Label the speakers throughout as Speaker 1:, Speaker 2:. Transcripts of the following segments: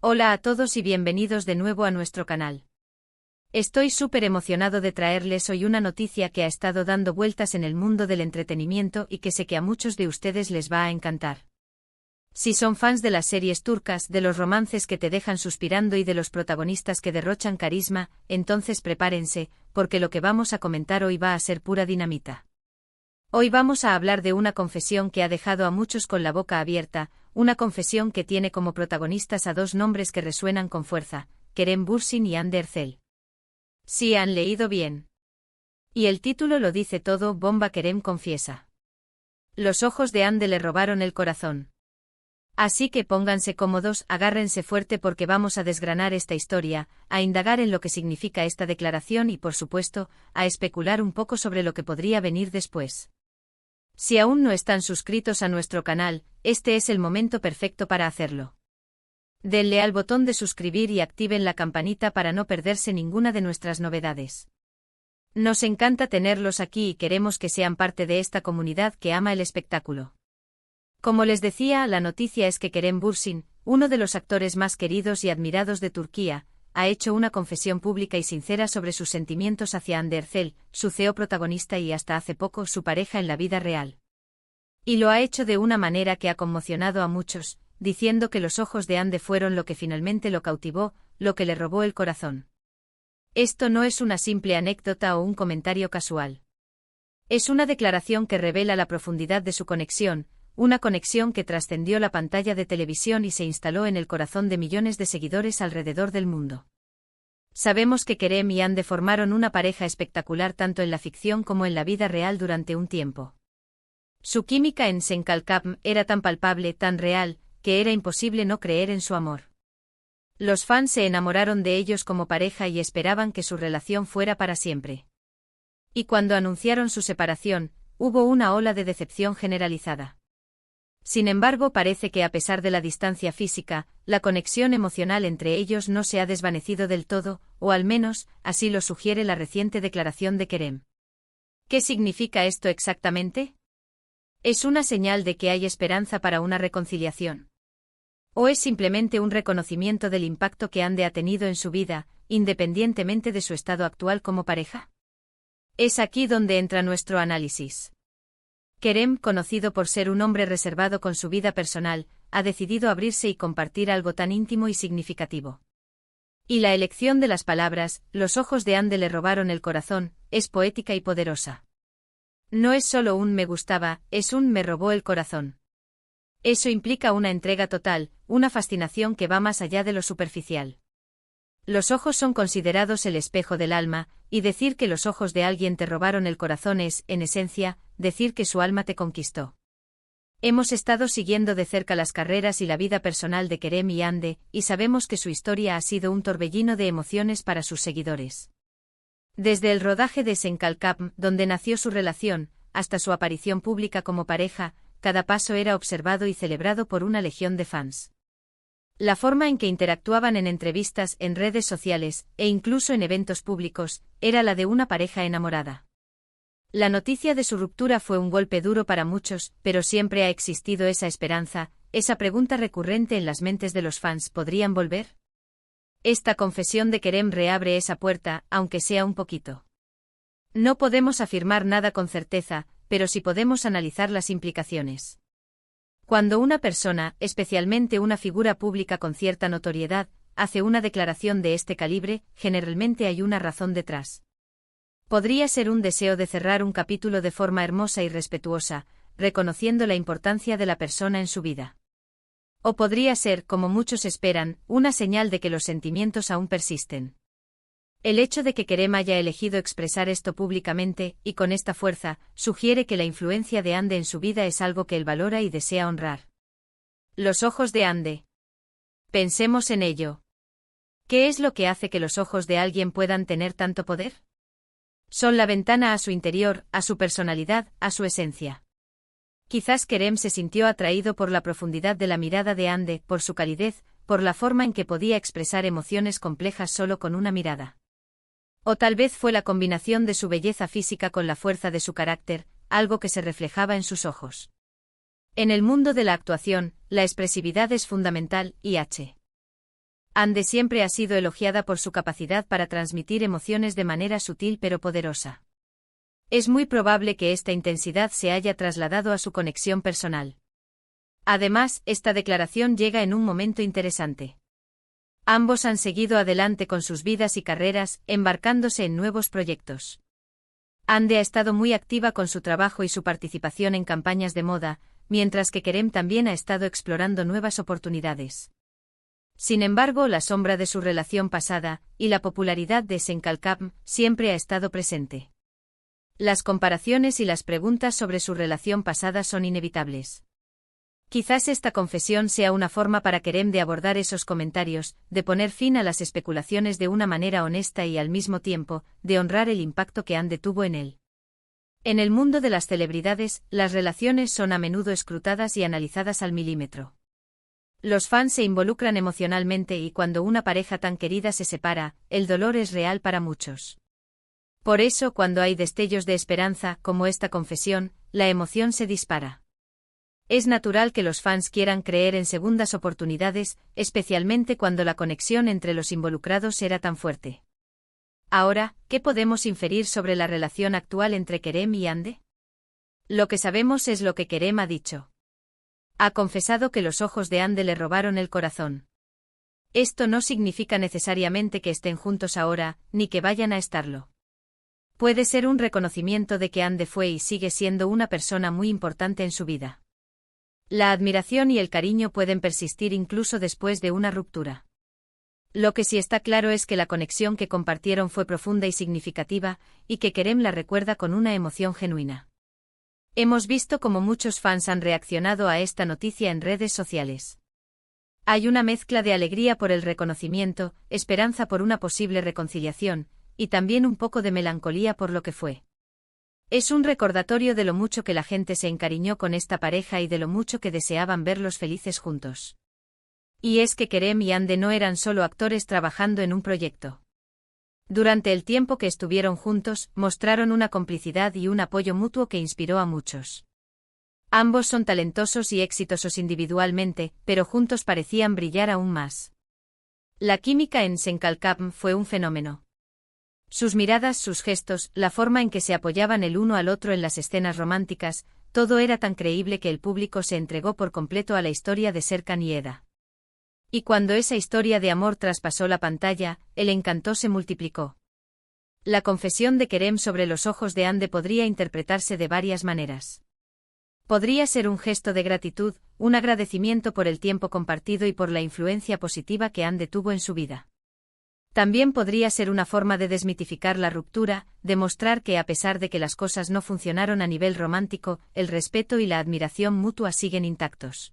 Speaker 1: Hola a todos y bienvenidos de nuevo a nuestro canal. Estoy súper emocionado de traerles hoy una noticia que ha estado dando vueltas en el mundo del entretenimiento y que sé que a muchos de ustedes les va a encantar. Si son fans de las series turcas, de los romances que te dejan suspirando y de los protagonistas que derrochan carisma, entonces prepárense, porque lo que vamos a comentar hoy va a ser pura dinamita. Hoy vamos a hablar de una confesión que ha dejado a muchos con la boca abierta, una confesión que tiene como protagonistas a dos nombres que resuenan con fuerza, Kerem Bürsin y Hande Erçel. Sí, han leído bien. Y el título lo dice todo: Bomba. Kerem confiesa. Los ojos de Hande le robaron el corazón. Así que pónganse cómodos, agárrense fuerte porque vamos a desgranar esta historia, a indagar en lo que significa esta declaración y, por supuesto, a especular un poco sobre lo que podría venir después. Si aún no están suscritos a nuestro canal, este es el momento perfecto para hacerlo. Denle al botón de suscribir y activen la campanita para no perderse ninguna de nuestras novedades. Nos encanta tenerlos aquí y queremos que sean parte de esta comunidad que ama el espectáculo. Como les decía, la noticia es que Kerem Bürsin, uno de los actores más queridos y admirados de Turquía, ha hecho una confesión pública y sincera sobre sus sentimientos hacia Hande Erçel, su CEO protagonista y hasta hace poco su pareja en la vida real. Y lo ha hecho de una manera que ha conmocionado a muchos, diciendo que los ojos de Hande fueron lo que finalmente lo cautivó, lo que le robó el corazón. Esto no es una simple anécdota o un comentario casual. Es una declaración que revela la profundidad de su conexión, una conexión que trascendió la pantalla de televisión y se instaló en el corazón de millones de seguidores alrededor del mundo. Sabemos que Kerem y Hande formaron una pareja espectacular tanto en la ficción como en la vida real durante un tiempo. Su química en Sen Kalkam era tan palpable, tan real, que era imposible no creer en su amor. Los fans se enamoraron de ellos como pareja y esperaban que su relación fuera para siempre. Y cuando anunciaron su separación, hubo una ola de decepción generalizada. Sin embargo, parece que a pesar de la distancia física, la conexión emocional entre ellos no se ha desvanecido del todo, o al menos, así lo sugiere la reciente declaración de Kerem. ¿Qué significa esto exactamente? ¿Es una señal de que hay esperanza para una reconciliación? ¿O es simplemente un reconocimiento del impacto que Hande ha tenido en su vida, independientemente de su estado actual como pareja? Es aquí donde entra nuestro análisis. Kerem, conocido por ser un hombre reservado con su vida personal, ha decidido abrirse y compartir algo tan íntimo y significativo. Y la elección de las palabras, los ojos de Hande le robaron el corazón, es poética y poderosa. No es solo un me gustaba, es un me robó el corazón. Eso implica una entrega total, una fascinación que va más allá de lo superficial. Los ojos son considerados el espejo del alma, y decir que los ojos de alguien te robaron el corazón es, en esencia, decir que su alma te conquistó. Hemos estado siguiendo de cerca las carreras y la vida personal de Kerem y Hande, y sabemos que su historia ha sido un torbellino de emociones para sus seguidores. Desde el rodaje de Sen Kalkam, donde nació su relación, hasta su aparición pública como pareja, cada paso era observado y celebrado por una legión de fans. La forma en que interactuaban en entrevistas, en redes sociales, e incluso en eventos públicos, era la de una pareja enamorada. La noticia de su ruptura fue un golpe duro para muchos, pero siempre ha existido esa esperanza, esa pregunta recurrente en las mentes de los fans: ¿podrían volver? Esta confesión de Kerem reabre esa puerta, aunque sea un poquito. No podemos afirmar nada con certeza, pero sí podemos analizar las implicaciones. Cuando una persona, especialmente una figura pública con cierta notoriedad, hace una declaración de este calibre, generalmente hay una razón detrás. Podría ser un deseo de cerrar un capítulo de forma hermosa y respetuosa, reconociendo la importancia de la persona en su vida. O podría ser, como muchos esperan, una señal de que los sentimientos aún persisten. El hecho de que Kerem haya elegido expresar esto públicamente, y con esta fuerza, sugiere que la influencia de Hande en su vida es algo que él valora y desea honrar. Los ojos de Hande. Pensemos en ello. ¿Qué es lo que hace que los ojos de alguien puedan tener tanto poder? Son la ventana a su interior, a su personalidad, a su esencia. Quizás Kerem se sintió atraído por la profundidad de la mirada de Hande, por su calidez, por la forma en que podía expresar emociones complejas solo con una mirada. O tal vez fue la combinación de su belleza física con la fuerza de su carácter, algo que se reflejaba en sus ojos. En el mundo de la actuación, la expresividad es fundamental, y Ande siempre ha sido elogiada por su capacidad para transmitir emociones de manera sutil pero poderosa. Es muy probable que esta intensidad se haya trasladado a su conexión personal. Además, esta declaración llega en un momento interesante. Ambos han seguido adelante con sus vidas y carreras, embarcándose en nuevos proyectos. Ande ha estado muy activa con su trabajo y su participación en campañas de moda, mientras que Kerem también ha estado explorando nuevas oportunidades. Sin embargo, la sombra de su relación pasada, y la popularidad de Senkalkam, siempre ha estado presente. Las comparaciones y las preguntas sobre su relación pasada son inevitables. Quizás esta confesión sea una forma para Kerem de abordar esos comentarios, de poner fin a las especulaciones de una manera honesta y al mismo tiempo, de honrar el impacto que Ande tuvo en él. En el mundo de las celebridades, las relaciones son a menudo escrutadas y analizadas al milímetro. Los fans se involucran emocionalmente y cuando una pareja tan querida se separa, el dolor es real para muchos. Por eso, cuando hay destellos de esperanza, como esta confesión, la emoción se dispara. Es natural que los fans quieran creer en segundas oportunidades, especialmente cuando la conexión entre los involucrados era tan fuerte. Ahora, ¿qué podemos inferir sobre la relación actual entre Kerem y Ande? Lo que sabemos es lo que Kerem ha dicho. Ha confesado que los ojos de Ande le robaron el corazón. Esto no significa necesariamente que estén juntos ahora, ni que vayan a estarlo. Puede ser un reconocimiento de que Ande fue y sigue siendo una persona muy importante en su vida. La admiración y el cariño pueden persistir incluso después de una ruptura. Lo que sí está claro es que la conexión que compartieron fue profunda y significativa, y que Kerem la recuerda con una emoción genuina. Hemos visto cómo muchos fans han reaccionado a esta noticia en redes sociales. Hay una mezcla de alegría por el reconocimiento, esperanza por una posible reconciliación, y también un poco de melancolía por lo que fue. Es un recordatorio de lo mucho que la gente se encariñó con esta pareja y de lo mucho que deseaban verlos felices juntos. Y es que Kerem y Ande no eran solo actores trabajando en un proyecto. Durante el tiempo que estuvieron juntos, mostraron una complicidad y un apoyo mutuo que inspiró a muchos. Ambos son talentosos y exitosos individualmente, pero juntos parecían brillar aún más. La química en Senkalkam fue un fenómeno. Sus miradas, sus gestos, la forma en que se apoyaban el uno al otro en las escenas románticas, todo era tan creíble que el público se entregó por completo a la historia de Serkan y Eda. Y cuando esa historia de amor traspasó la pantalla, el encanto se multiplicó. La confesión de Kerem sobre los ojos de Ande podría interpretarse de varias maneras. Podría ser un gesto de gratitud, un agradecimiento por el tiempo compartido y por la influencia positiva que Ande tuvo en su vida. También podría ser una forma de desmitificar la ruptura, demostrar que a pesar de que las cosas no funcionaron a nivel romántico, el respeto y la admiración mutua siguen intactos.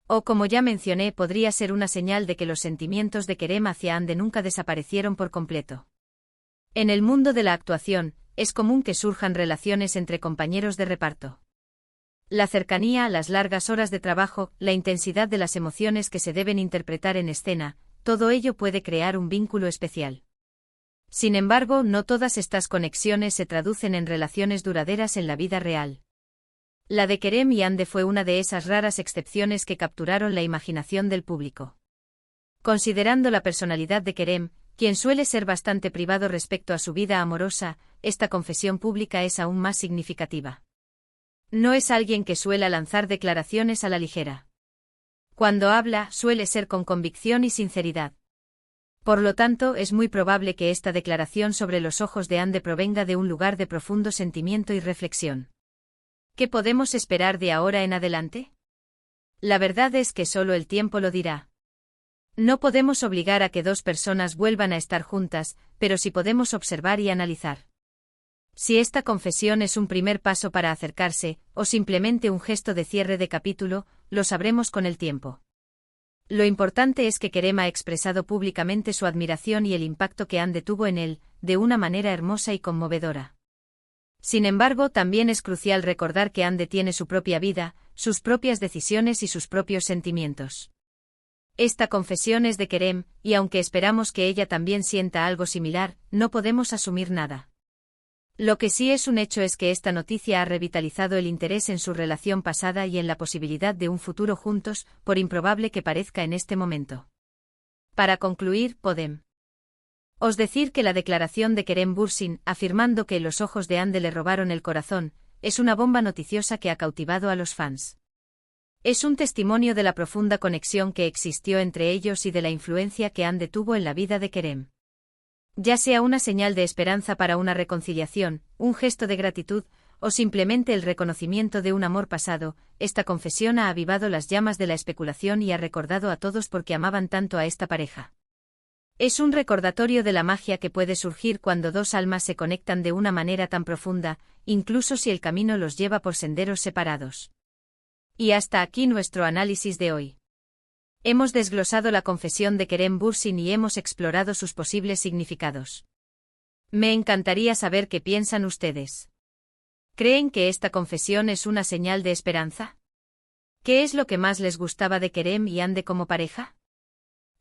Speaker 1: O como ya mencioné, podría ser una señal de que los sentimientos de Kerem hacia Ande nunca desaparecieron por completo. En el mundo de la actuación, es común que surjan relaciones entre compañeros de reparto. La cercanía, las largas horas de trabajo, la intensidad de las emociones que se deben interpretar en escena, todo ello puede crear un vínculo especial. Sin embargo, no todas estas conexiones se traducen en relaciones duraderas en la vida real. La de Kerem y Ande fue una de esas raras excepciones que capturaron la imaginación del público. Considerando la personalidad de Kerem, quien suele ser bastante privado respecto a su vida amorosa, esta confesión pública es aún más significativa. No es alguien que suele lanzar declaraciones a la ligera. Cuando habla, suele ser con convicción y sinceridad. Por lo tanto, es muy probable que esta declaración sobre los ojos de Ande provenga de un lugar de profundo sentimiento y reflexión. ¿Qué podemos esperar de ahora en adelante? La verdad es que solo el tiempo lo dirá. No podemos obligar a que dos personas vuelvan a estar juntas, pero sí podemos observar y analizar. Si esta confesión es un primer paso para acercarse, o simplemente un gesto de cierre de capítulo, lo sabremos con el tiempo. Lo importante es que Kerem ha expresado públicamente su admiración y el impacto que Ande tuvo en él, de una manera hermosa y conmovedora. Sin embargo, también es crucial recordar que Ande tiene su propia vida, sus propias decisiones y sus propios sentimientos. Esta confesión es de Kerem, y aunque esperamos que ella también sienta algo similar, no podemos asumir nada. Lo que sí es un hecho es que esta noticia ha revitalizado el interés en su relación pasada y en la posibilidad de un futuro juntos, por improbable que parezca en este momento. Para concluir, podem os decir que la declaración de Kerem Bürsin, afirmando que los ojos de Ande le robaron el corazón, es una bomba noticiosa que ha cautivado a los fans. Es un testimonio de la profunda conexión que existió entre ellos y de la influencia que Ande tuvo en la vida de Kerem. Ya sea una señal de esperanza para una reconciliación, un gesto de gratitud, o simplemente el reconocimiento de un amor pasado, esta confesión ha avivado las llamas de la especulación y ha recordado a todos por qué amaban tanto a esta pareja. Es un recordatorio de la magia que puede surgir cuando dos almas se conectan de una manera tan profunda, incluso si el camino los lleva por senderos separados. Y hasta aquí nuestro análisis de hoy. Hemos desglosado la confesión de Kerem Bürsin y hemos explorado sus posibles significados. Me encantaría saber qué piensan ustedes. ¿Creen que esta confesión es una señal de esperanza? ¿Qué es lo que más les gustaba de Kerem y Ande como pareja?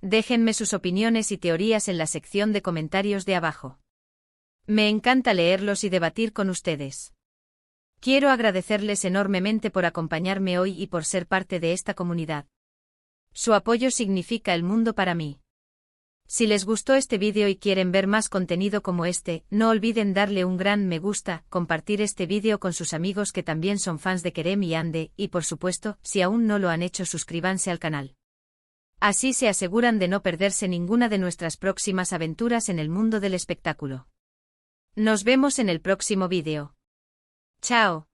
Speaker 1: Déjenme sus opiniones y teorías en la sección de comentarios de abajo. Me encanta leerlos y debatir con ustedes. Quiero agradecerles enormemente por acompañarme hoy y por ser parte de esta comunidad. Su apoyo significa el mundo para mí. Si les gustó este vídeo y quieren ver más contenido como este, no olviden darle un gran me gusta, compartir este vídeo con sus amigos que también son fans de Kerem y Ande, y por supuesto, si aún no lo han hecho, suscríbanse al canal. Así se aseguran de no perderse ninguna de nuestras próximas aventuras en el mundo del espectáculo. Nos vemos en el próximo vídeo. Chao.